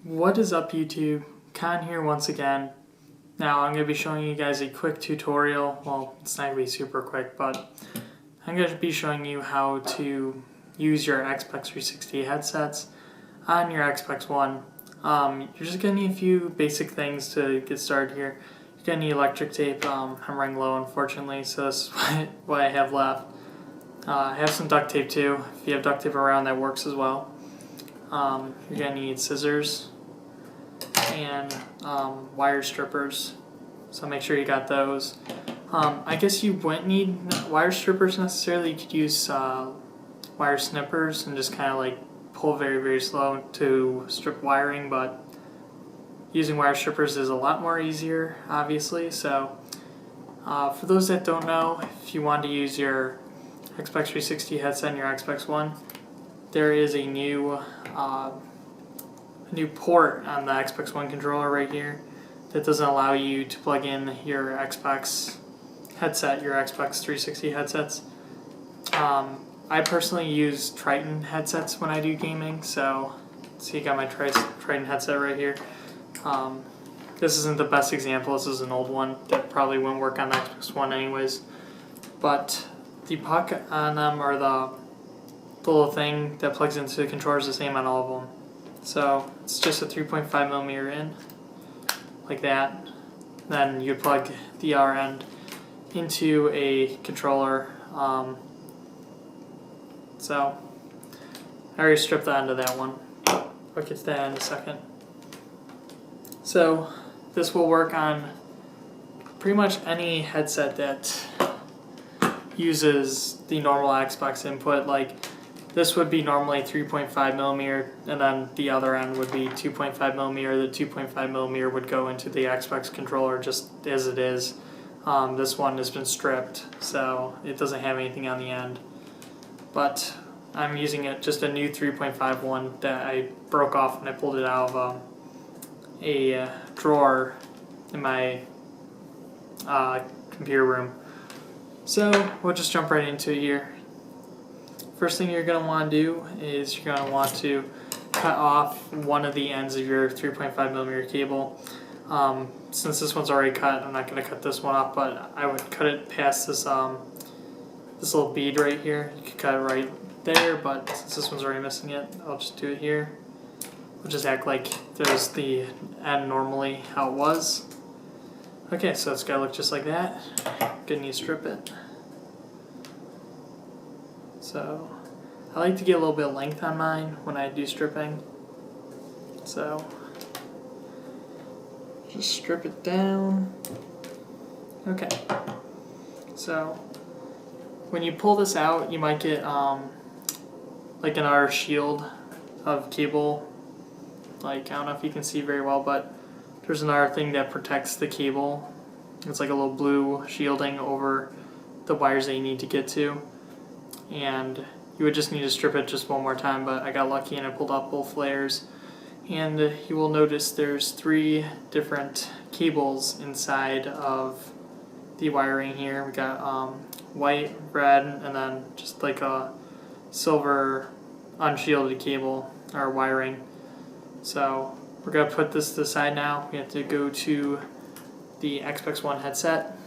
What is up, YouTube? Khan here once again. Now I'm going to be showing you guys a quick tutorial. Well, it's not going to be super quick, but I'm going to be showing you how to use your Xbox 360 headsets on your Xbox One. You're just going to need a few basic things to get started here. You're going to need electric tape. I'm running low, unfortunately, so this is what I have left. I have some duct tape too. If you have duct tape around, that works as well. You're going to need scissors and wire strippers, so make sure you got those. I guess you wouldn't need wire strippers necessarily. You could use wire snippers and just kind of like pull very slow to strip wiring, but using wire strippers is a lot more easier, obviously. So for those that don't know, if you want to use your Xbox 360 headset and your Xbox One, there is a new port on the Xbox One controller right here that doesn't allow you to plug in your Xbox headset, your Xbox 360 headsets. I personally use Tritton headsets when I do gaming, so you got my Tritton headset right here. This isn't the best example, this is an old one that probably wouldn't work on the Xbox One anyways, but the puck on them, or the little thing that plugs into the controller, is the same on all of them. So it's just a 3.5mm in, like that. Then you plug the other end into a controller. So I already stripped the end of that one. I'll get to that in a second. So this will work on pretty much any headset that uses the normal Xbox input. Like, this would be normally 3.5mm, and then the other end would be 2.5mm. The 2.5mm would go into the Xbox controller just as it is. This one has been stripped, so it doesn't have anything on the end. But I'm using just a new 3.5 one that I broke off and I pulled it out of a drawer in my computer room. So we'll just jump right into it here. First thing you're going to want to do is you're going to want to cut off one of the ends of your 3.5mm cable. Since this one's already cut, I'm not going to cut this one off, but I would cut it past this this little bead right here. You could cut it right there, but since this one's already missing it, I'll just do it here. We'll just act like there's the end normally how it was. Okay, so it's got to look just like that. Gonna need to strip it. So I like to get a little bit of length on mine when I do stripping. So just strip it down. Okay. So when you pull this out, you might get like another shield of cable. Like, I don't know if you can see very well, but there's another thing that protects the cable. It's like a little blue shielding over the wires that you need to get to. And you would just need to strip it just one more time, but I got lucky and I pulled out both layers. And you will notice there's 3 different cables inside of the wiring here. We got white, red, and then just like a silver unshielded cable or wiring. So we're going to put this to the side now. We have to go to the Xbox One headset.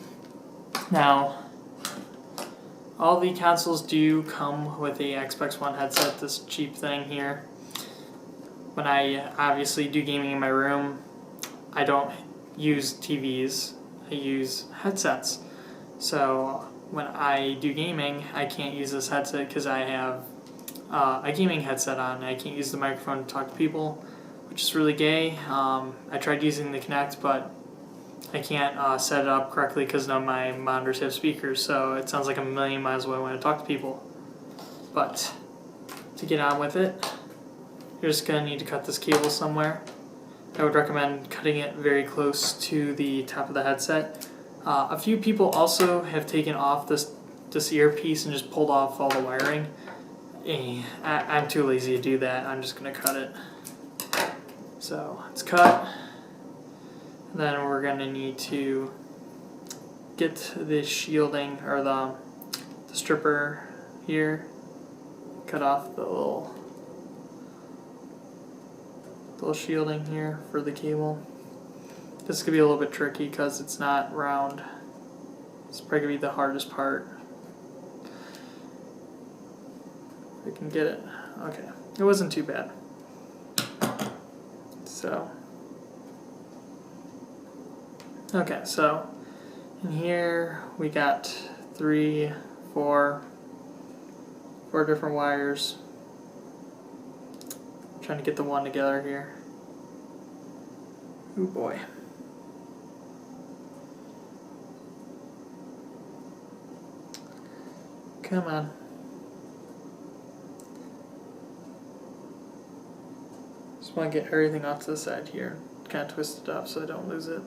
Now, all the consoles do come with a Xbox One headset, this cheap thing here. When I obviously do gaming in my room, I don't use TVs, I use headsets. So when I do gaming, I can't use this headset because I have a gaming headset on. I can't use the microphone to talk to people, which is really gay. I tried using the Kinect, but I can't set it up correctly because none of my monitors have speakers, so it sounds like I'm a million miles away when I talk to people. But to get on with it, you're just going to need to cut this cable somewhere. I would recommend cutting it very close to the top of the headset. A few people also have taken off this earpiece and just pulled off all the wiring. I'm too lazy to do that. I'm just going to cut it. So it's cut. Then we're going to need to get the shielding, or the stripper here, cut off the little shielding here for the cable. This could be a little bit tricky because it's not round. It's probably going to be the hardest part. We can get it. Okay, it wasn't too bad. So, okay, so in here we got four different wires. I'm trying to get the one together here. Oh boy. Come on. Just want to get everything off to the side here. Kind of twist it up so I don't lose it.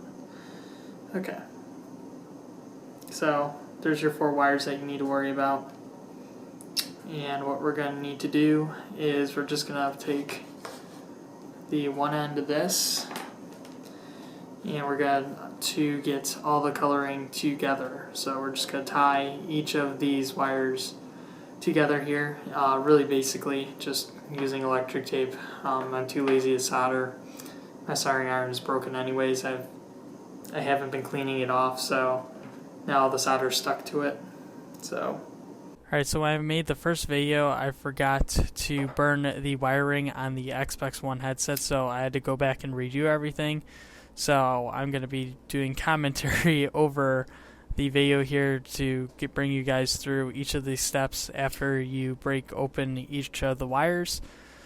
Okay. So there's your 4 wires that you need to worry about. And what we're going to need to do is we're just going to take the one end of this and we're going to get all the coloring together. So we're just going to tie each of these wires together here, really basically just using electric tape. I'm too lazy to solder. My soldering iron is broken anyways. I haven't been cleaning it off, so now all the solder's stuck to it. So alright, so when I made the first video, I forgot to burn the wiring on the Xbox One headset, so I had to go back and redo everything. So I'm going to be doing commentary over the video here to bring you guys through each of these steps after you break open each of the wires.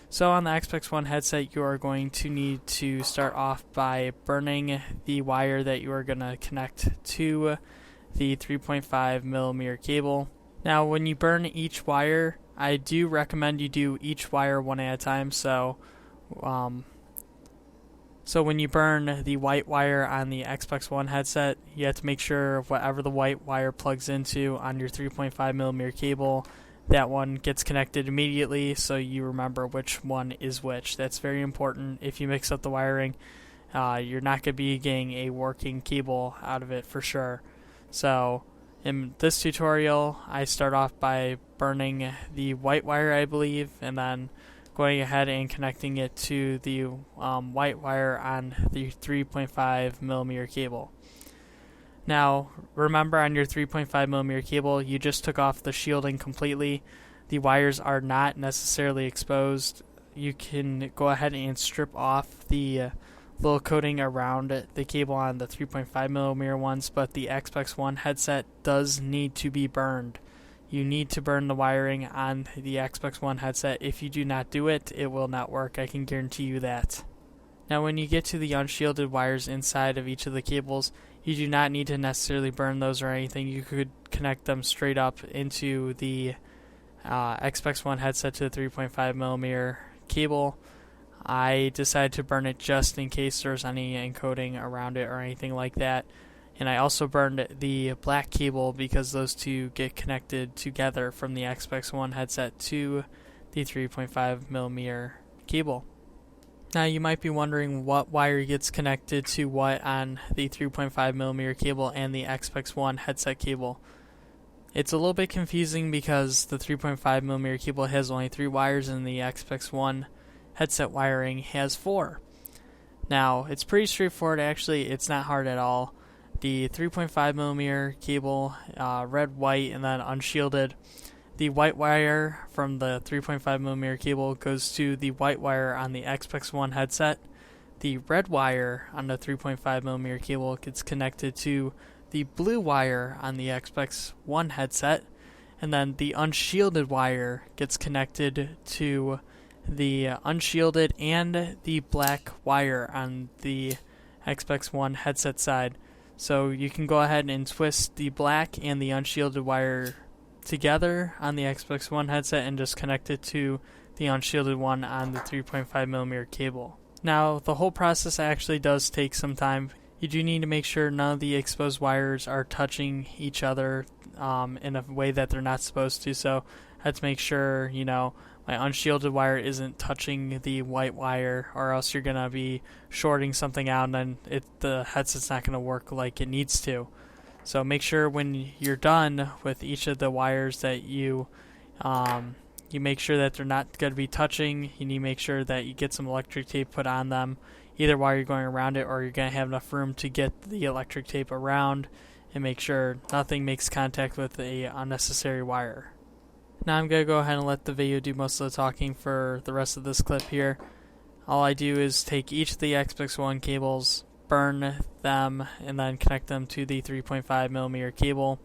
So on the Xbox One headset, you are going to need to start off by burning the wire that you are going to connect to the 3.5mm cable. Now when you burn each wire, I do recommend you do each wire one at a time. So when you burn the white wire on the Xbox One headset, you have to make sure whatever the white wire plugs into on your 3.5mm cable, that one gets connected immediately so you remember which one is which. That's very important. If you mix up the wiring, you're not going to be getting a working cable out of it for sure. So in this tutorial, I start off by burning the white wire, I believe, and then going ahead and connecting it to the white wire on the 3.5mm cable. Now, remember on your 3.5mm cable, you just took off the shielding completely. The wires are not necessarily exposed. You can go ahead and strip off the little coating around the cable on the 3.5mm ones, but the Xbox One headset does need to be burned. You need to burn the wiring on the Xbox One headset. If you do not do it, it will not work. I can guarantee you that. Now when you get to the unshielded wires inside of each of the cables, you do not need to necessarily burn those or anything. You could connect them straight up into the Xbox One headset to the 3.5mm cable. I decided to burn it just in case there's any encoding around it or anything like that. And I also burned the black cable because those two get connected together from the Xbox One headset to the 3.5mm cable. Now you might be wondering what wire gets connected to what on the 3.5mm cable and the Xbox One headset cable. It's a little bit confusing because the 3.5mm cable has only 3 wires and the Xbox One headset wiring has 4. Now it's pretty straightforward actually, it's not hard at all. The 3.5mm cable, red, white, and then unshielded. The white wire from the 3.5mm cable goes to the white wire on the Xbox One headset. The red wire on the 3.5mm cable gets connected to the blue wire on the Xbox One headset. And then the unshielded wire gets connected to the unshielded and the black wire on the Xbox One headset side. So you can go ahead and twist the black and the unshielded wire together on the Xbox One headset and just connect it to the unshielded one on the 3.5mm cable. Now the whole process actually does take some time. You do need to make sure none of the exposed wires are touching each other in a way that they're not supposed to. So I have to make sure, my unshielded wire isn't touching the white wire, or else you're going to be shorting something out and then the headset's not going to work like it needs to. So make sure when you're done with each of the wires that you you make sure that they're not going to be touching. You need to make sure that you get some electric tape put on them, either while you're going around it or you're going to have enough room to get the electric tape around, and make sure nothing makes contact with a unnecessary wire. Now I'm going to go ahead and let the video do most of the talking for the rest of this clip here. All I do is take each of the Xbox One cables, burn them, and then connect them to the 3.5mm cable.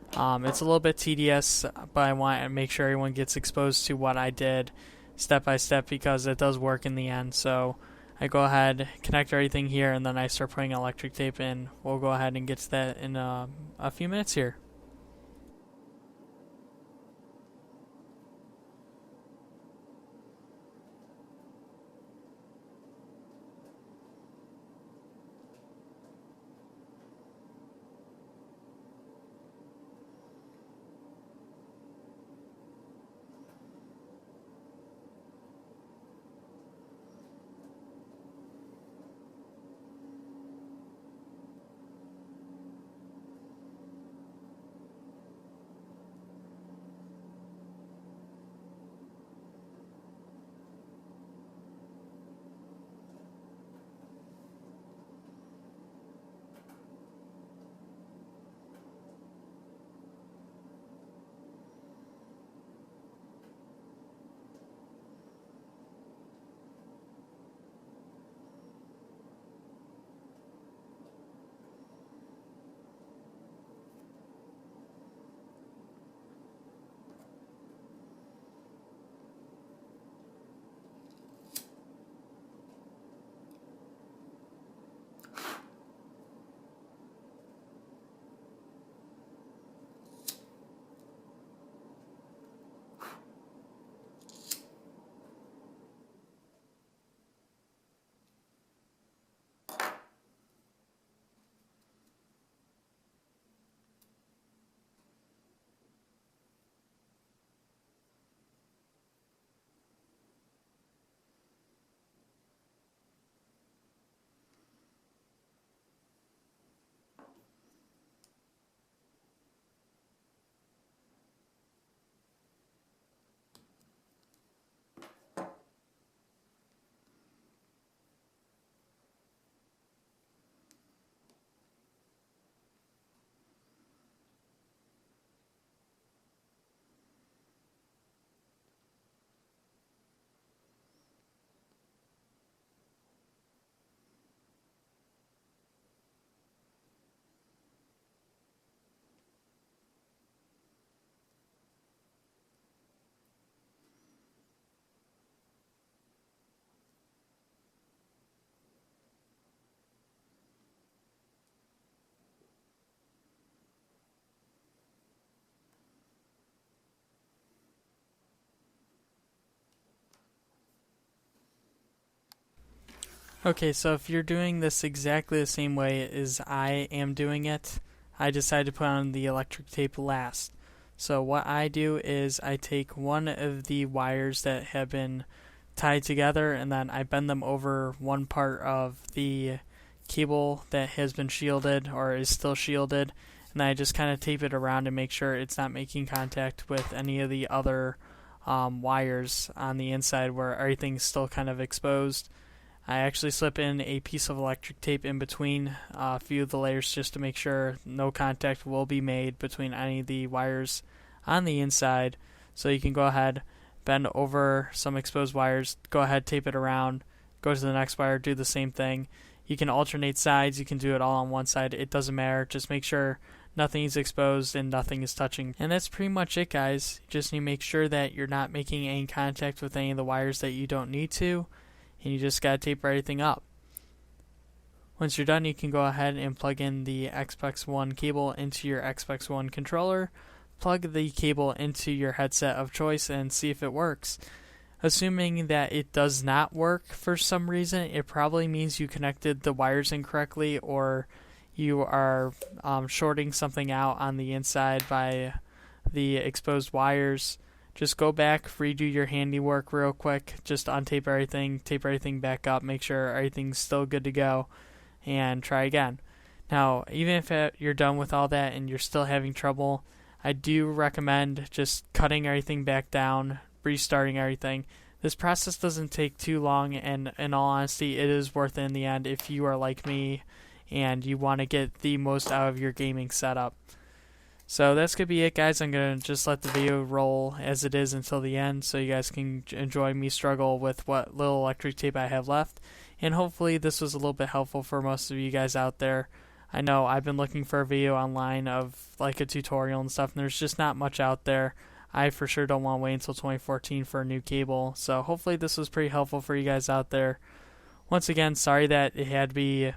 It's a little bit tedious, but I want to make sure everyone gets exposed to what I did step by step, because it does work in the end. So I go ahead, connect everything here, and then I start putting electric tape in. We'll go ahead and get to that in a few minutes here. Okay, so if you're doing this exactly the same way as I am doing it, I decided to put on the electric tape last. So what I do is I take one of the wires that have been tied together, and then I bend them over one part of the cable that has been shielded or is still shielded, and then I just kind of tape it around and make sure it's not making contact with any of the other wires on the inside where everything's still kind of exposed. I actually slip in a piece of electric tape in between a few of the layers just to make sure no contact will be made between any of the wires on the inside. So you can go ahead, bend over some exposed wires, go ahead, tape it around, go to the next wire, do the same thing. You can alternate sides, you can do it all on one side, it doesn't matter, just make sure nothing is exposed and nothing is touching. And that's pretty much it, guys. You just need to make sure that you're not making any contact with any of the wires that you don't need to, and you just gotta tape everything up. Once you're done, you can go ahead and plug in the Xbox One cable into your Xbox One controller, plug the cable into your headset of choice, and see if it works. Assuming that it does not work for some reason, it probably means you connected the wires incorrectly, or you are shorting something out on the inside by the exposed wires. Just go back, redo your handiwork real quick, just untape everything, tape everything back up, make sure everything's still good to go, and try again. Now, even if you're done with all that and you're still having trouble, I do recommend just cutting everything back down, restarting everything. This process doesn't take too long, and in all honesty, it is worth it in the end if you are like me and you want to get the most out of your gaming setup. So that's going to be it, guys. I'm going to just let the video roll as it is until the end so you guys can enjoy me struggle with what little electric tape I have left. And hopefully this was a little bit helpful for most of you guys out there. I know I've been looking for a video online of like a tutorial and stuff, and there's just not much out there. I for sure don't want to wait until 2014 for a new cable. So hopefully this was pretty helpful for you guys out there. Once again, sorry that it had to be,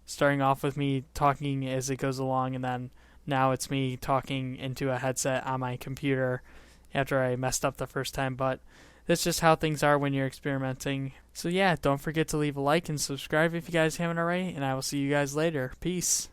starting off with me talking as it goes along, and then now it's me talking into a headset on my computer after I messed up the first time, but that's just how things are when you're experimenting. So yeah, don't forget to leave a like and subscribe if you guys haven't already, and I will see you guys later. Peace.